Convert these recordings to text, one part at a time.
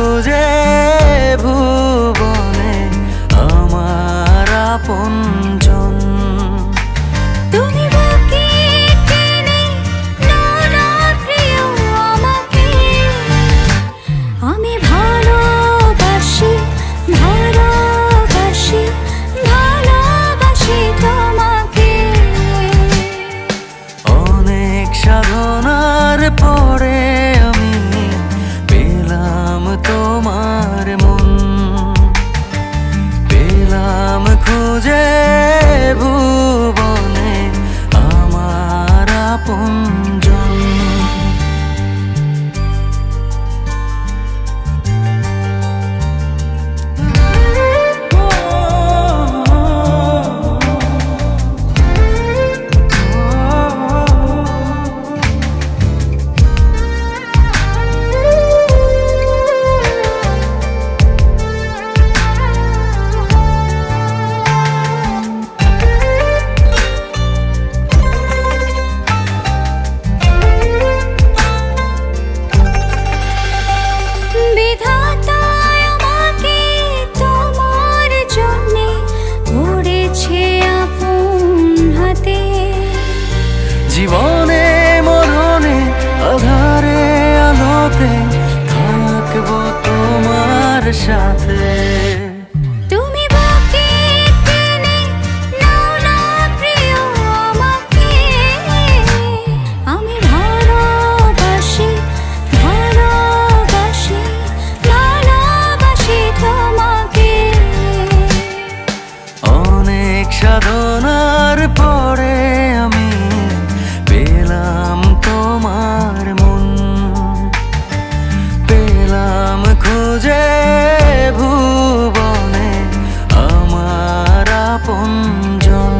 খুঁজে ভুবনে আমার আপনজন। তুমি বুকে টেনে নাও না প্রিয় আমাকে, আমি ভালোবাসি ভালোবাসি ভালোবাসি তোমাকে। অনেক সাধনার পরে আমি পেলাম তোমার মন, পেলাম খুঁজে ভুবনে আমার আপনজন। জীবনে মরণে আধারে আলোতে থাকবো তোমার সাথে। তুমি বুকে টেনে নাও না প্রিয় আমাকে, আমি ভালোবাসি ভালোবাসি ভালোবাসি তোমাকে। অনেক সাধনার পরে আমি পেলাম তোমার মন, পেলাম খুঁজে ভুবনে আমার আপনজন।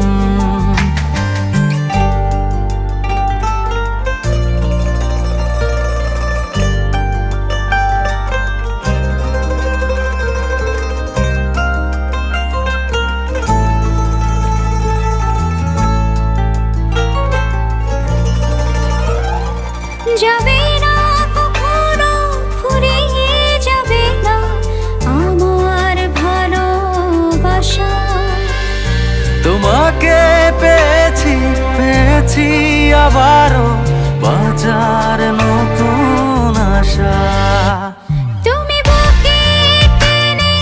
যাবে না কখনো ফুরিয়ে যাবে না আমার ভালোবাসা। তোমাকে পেয়েছি পেয়েছি আবারও বাঁচার নতুন আশা। তুমি বুকে টেনে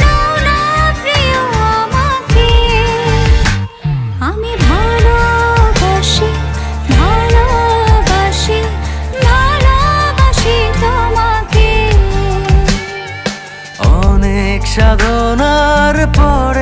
নাও না প্রিয় আমাকে, আমি ভালোবাসি ভালোবাসি ভালোবাসি তোমাকে। অনেক সাধনার পর